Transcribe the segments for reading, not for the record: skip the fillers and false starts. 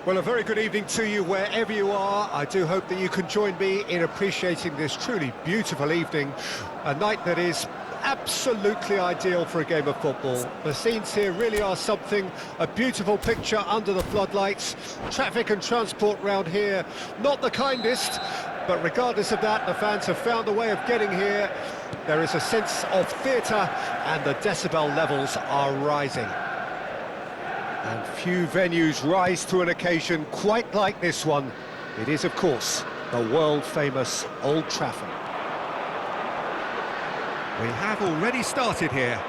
Well, a very good evening to you wherever you are. I do hope that you can join me in appreciating this truly beautiful evening, a night that is absolutely ideal for a game of football. The scenes here really are something, a beautiful picture under the floodlights. Traffic and transport round here, not the kindest, but regardless of that, the fans have found a way of getting here. There is a sense of theatre and the decibel levels are rising. And few venues rise to an occasion quite like this one. It is, of course, the world-famous Old Trafford. We have already started here.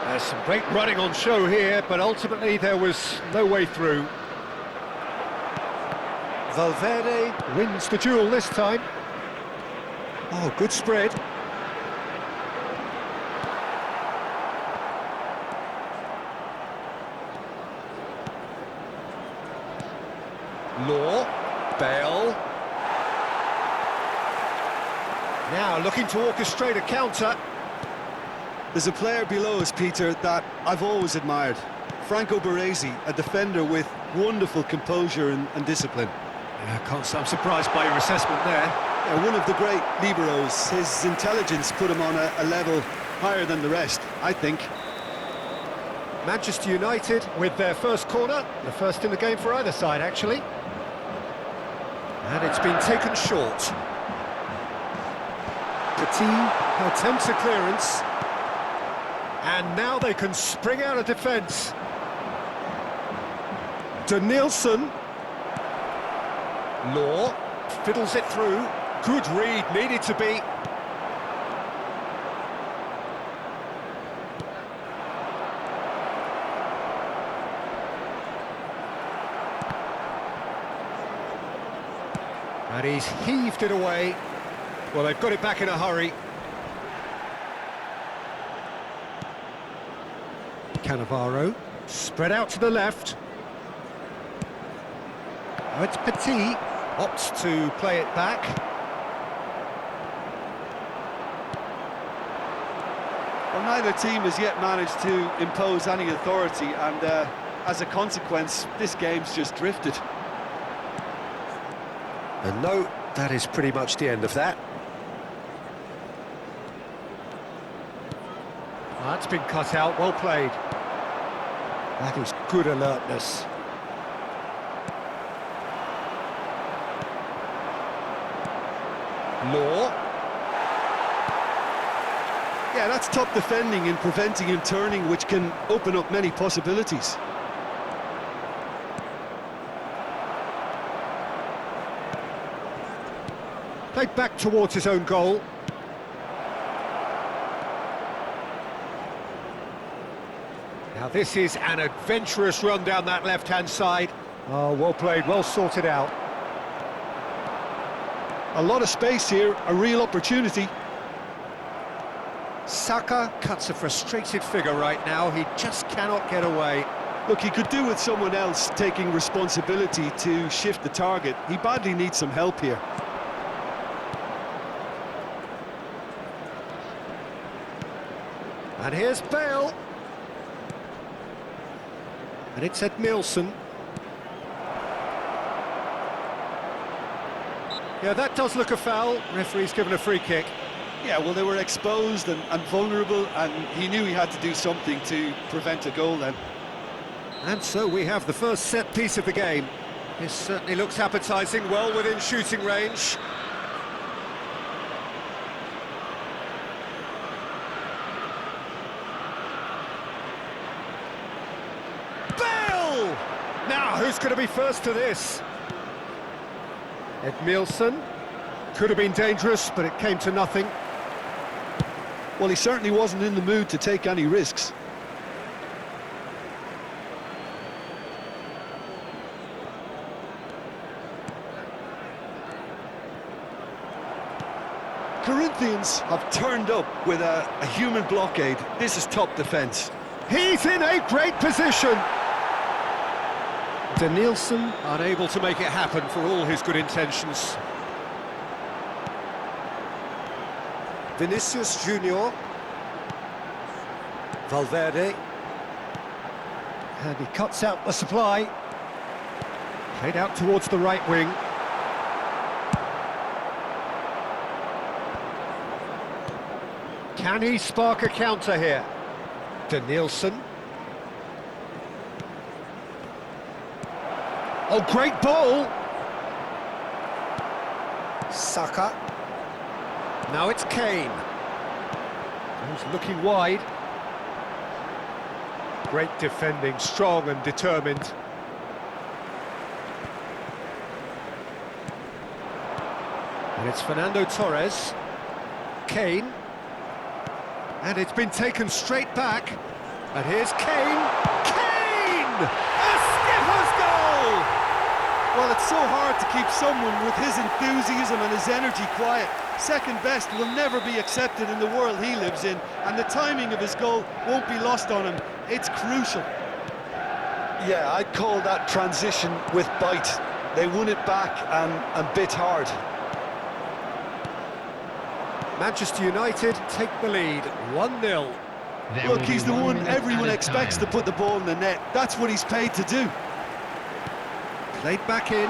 There's some great running on show here, but ultimately there was no way through. Valverde wins the duel this time. Oh, good spread. Law, Bale. Now looking to orchestrate a counter. There's a player below us, Peter, that I've always admired. Franco Baresi, a defender with wonderful composure and discipline. Yeah, can't say I'm surprised by your assessment there. Yeah, one of the great liberos. His intelligence put him on a level higher than the rest, I think. Manchester United with their first corner, the first in the game for either side, actually. And it's been taken short. Petit attempts a clearance. And now they can spring out of defence. Denilson. Law fiddles it through. Good read, needed to be. And he's heaved it away. Well, they've got it back in a hurry. Cannavaro, spread out to the left. Oh, it's Petit, opts to play it back. Well, neither team has yet managed to impose any authority, and as a consequence, this game's just drifted. And no, that is pretty much the end of that. That's been cut out, well played. That is good alertness. Law. Yeah, that's top defending and preventing him turning, which can open up many possibilities. Played back towards his own goal. Now this is an adventurous run down that left-hand side. Oh, well played, well sorted out. A lot of space here, a real opportunity. Saka cuts a frustrated figure right now, he just cannot get away. Look, he could do with someone else taking responsibility to shift the target. He badly needs some help here. And here's Bale. And it's Edmilson. Yeah, that does look a foul. Referee's given a free kick. Yeah, well, they were exposed and vulnerable, and he knew he had to do something to prevent a goal then. And so we have the first set piece of the game. This certainly looks appetising, well within shooting range. Bale! Now, who's going to be first to this? Edmilson. Could have been dangerous, but it came to nothing. Well, he certainly wasn't in the mood to take any risks. Corinthians have turned up with a human blockade. This is top defence. He's in a great position. Denilson unable to make it happen for all his good intentions. Vinicius Junior. Valverde. And he cuts out the supply. Played out towards the right wing. Can he spark a counter here? Danielson. Oh, great ball! Saka. Now it's Kane. Who's looking wide. Great defending, strong and determined. And it's Fernando Torres. Kane. And it's been taken straight back. And here's Kane. Kane! A skipper's goal! Well, it's so hard to keep someone with his enthusiasm and his energy quiet. Second best will never be accepted in the world he lives in, and the timing of his goal won't be lost on him. It's crucial. Yeah, I'd call that transition with bite. They won it back and bit hard. Manchester United take the lead, 1-0. Look, he's the one everyone expects to put the ball in the net. That's what he's paid to do. Played back in.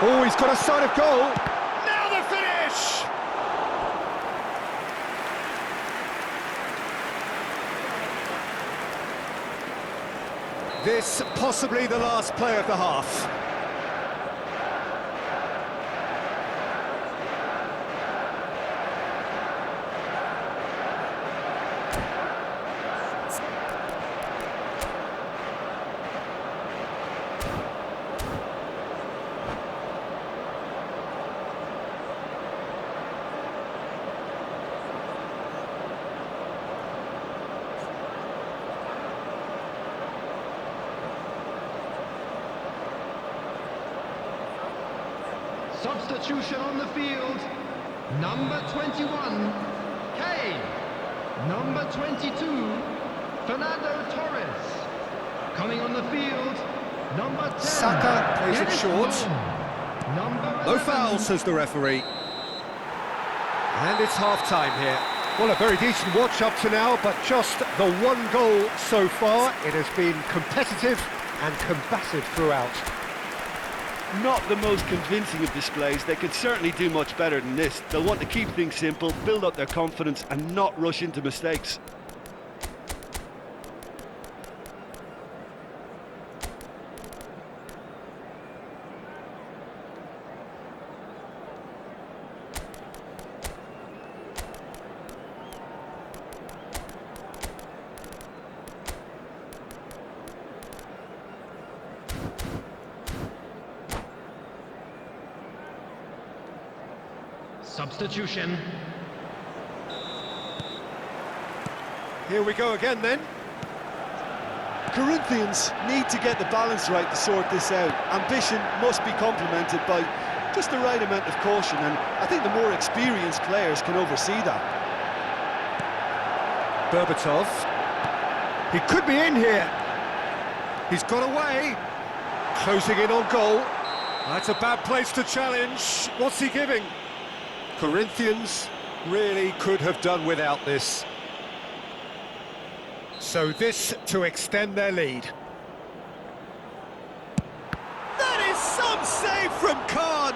Oh, he's got a sight of goal. Now the finish! This possibly the last play of the half. Substitution on the field. Number 21, Kane. Number 22, Fernando Torres. Coming on the field, number 10. Saka plays it short. Number 11. No foul, says the referee. And it's half-time here. Well, a very decent watch up to now, but just the one goal so far. It has been competitive and combative throughout. Not the most convincing of displays. They could certainly do much better than this. They'll want to keep things simple, build up their confidence and not rush into mistakes. Substitution. Here we go again then. Corinthians need to get the balance right to sort this out. Ambition must be complemented by just the right amount of caution, and I think the more experienced players can oversee that. Berbatov. He could be in here. He's got away. Closing in on goal. That's a bad place to challenge. What's he giving? Corinthians really could have done without this. So this to extend their lead. That is some save from Khan!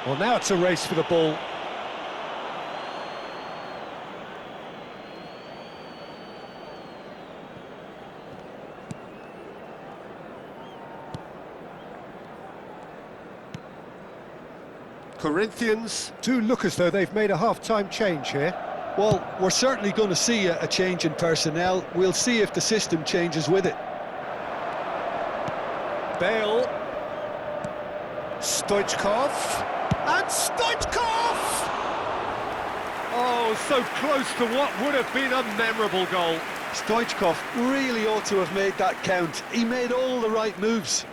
Well, now it's a race for the ball. Corinthians do look as though they've made a half-time change here. Well, we're certainly going to see a change in personnel. We'll see if the system changes with it. Bale. Stoichkov. And Stoichkov! Oh, so close to what would have been a memorable goal. Stoichkov really ought to have made that count. He made all the right moves.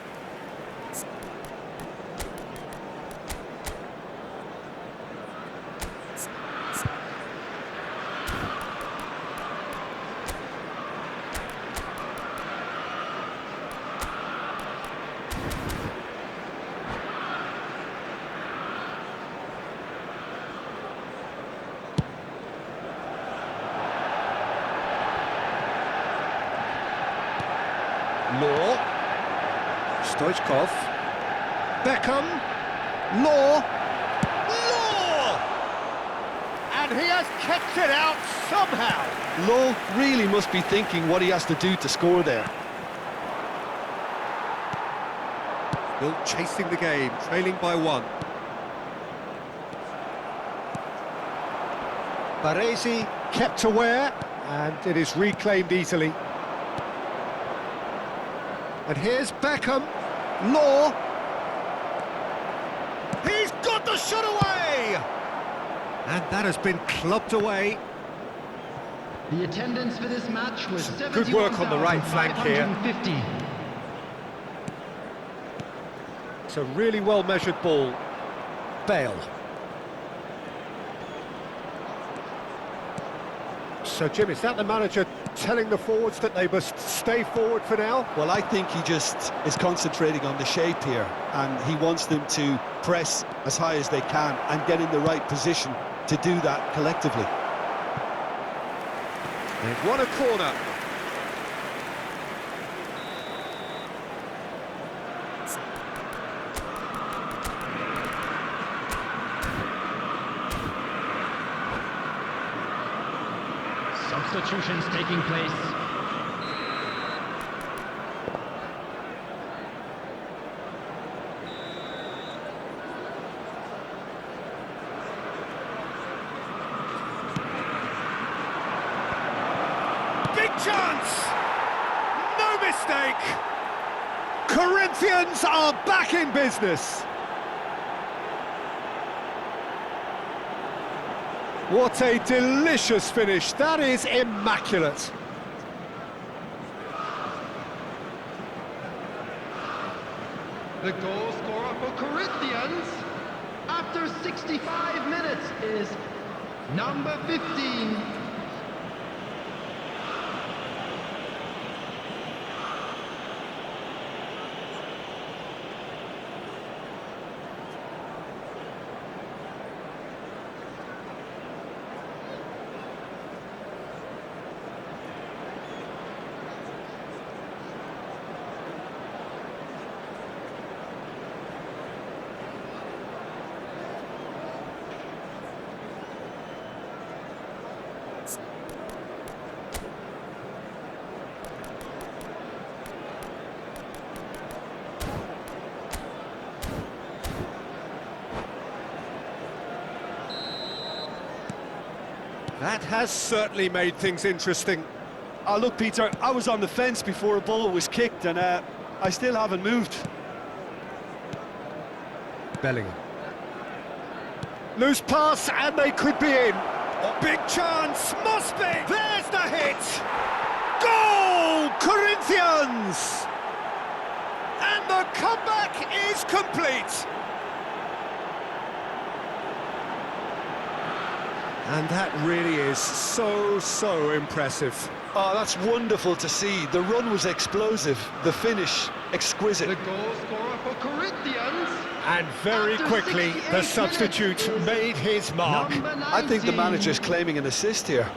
Law. Stoichkov. Beckham. Law. Law! And he has kept it out somehow. Lowe really must be thinking what he has to do to score there. Still chasing the game, trailing by 1. Baresi kept aware, and it is reclaimed easily. And here's Beckham. Law. He's got the shot away! And that has been clubbed away. The attendance for this match was Good work on the right flank here. 71,550. It's a really well-measured ball. Bale. So, Jim, is that the manager telling the forwards that they must stay forward for now? Well, I think he just is concentrating on the shape here, and he wants them to press as high as they can and get in the right position to do that collectively. They've won a corner. Substitutions taking place. Big chance! No mistake! Corinthians are back in business. What a delicious finish. That is immaculate. The goal scorer for Corinthians after 65 minutes is number 15. That has certainly made things interesting. Oh, look, Peter, I was on the fence before a ball was kicked, and I still haven't moved. Bellingham. Loose pass, and they could be in. A big chance, must be. There's the hit. Goal, Corinthians! And the comeback is complete. And that really is so impressive. Oh, that's wonderful to see. The run was explosive, the finish exquisite. The goal scorer for Corinthians. And very After quickly, 68 the substitute minutes made his mark. Number 19. I think the manager's claiming an assist here.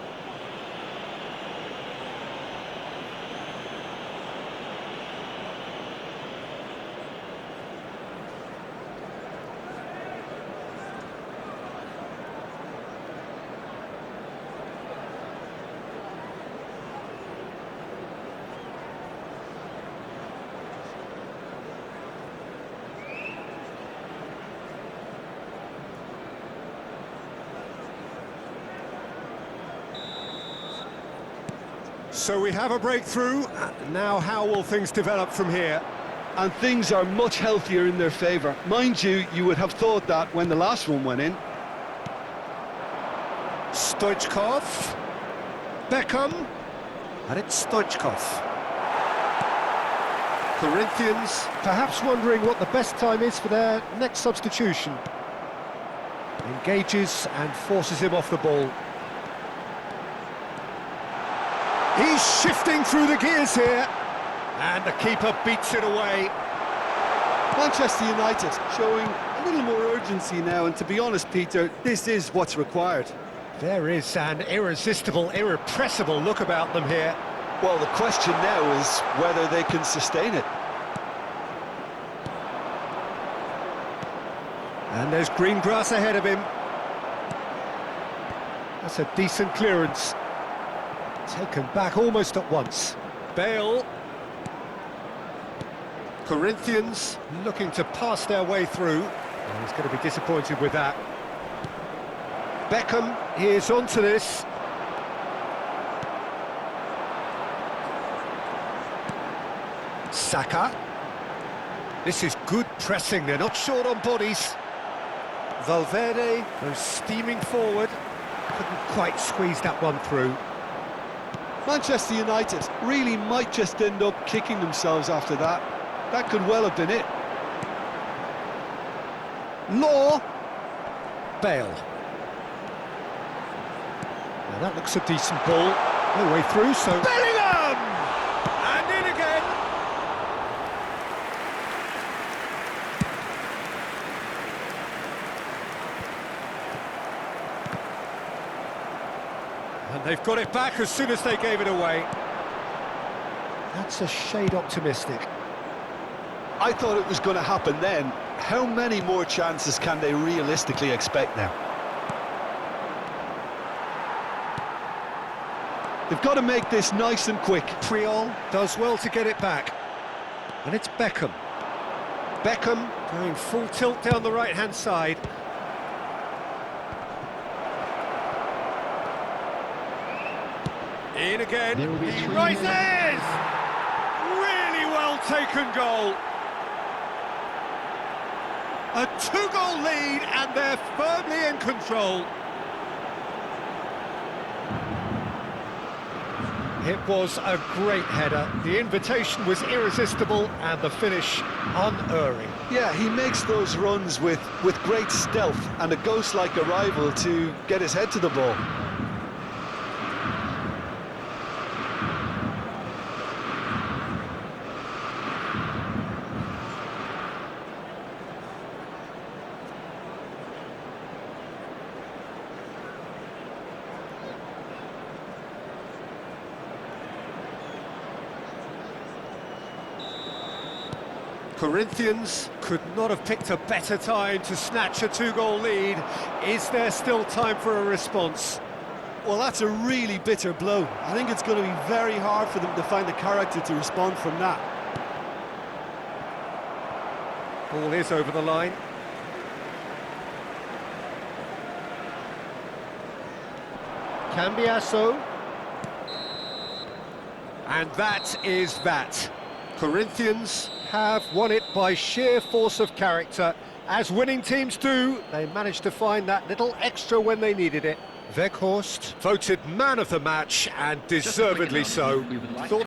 So we have a breakthrough. Now how will things develop from here? And things are much healthier in their favour. Mind you, you would have thought that when the last one went in. Stoichkov. Beckham. And it's Stoichkov. Corinthians perhaps wondering what the best time is for their next substitution. Engages and forces him off the ball. He's shifting through the gears here. And the keeper beats it away. Manchester United showing a little more urgency now, and to be honest, Peter, this is what's required. There is an irresistible, irrepressible look about them here. Well, the question now is whether they can sustain it. And there's green grass ahead of him. That's a decent clearance. Taken back almost at once. Bale. Corinthians looking to pass their way through. Oh, he's going to be disappointed with that. Beckham, he is onto this. Saka. This is good pressing, they're not short on bodies. Valverde goes steaming forward. Couldn't quite squeeze that one through. Manchester United really might just end up kicking themselves after that. That could well have been it. Law. Bale. Now that looks a decent ball. No way through, so... Bellingham! And in again! And they've got it back as soon as they gave it away. That's a shade optimistic. I thought it was going to happen then. How many more chances can they realistically expect now? They've got to make this nice and quick. Triol does well to get it back. And it's Beckham. Beckham going full tilt down the right-hand side. In again, he rises! Really well taken goal. A two-goal lead and they're firmly in control. It was a great header. The invitation was irresistible and the finish unerring. Yeah, he makes those runs with great stealth and a ghost-like arrival to get his head to the ball. Corinthians could not have picked a better time to snatch a two-goal lead. Is there still time for a response? Well, that's a really bitter blow. I think it's going to be very hard for them to find the character to respond from that. Ball is over the line. Cambiasso. And that is that. Corinthians have won it by sheer force of character. As winning teams do, they managed to find that little extra when they needed it. Weghorst voted man of the match, and deservedly so. Thought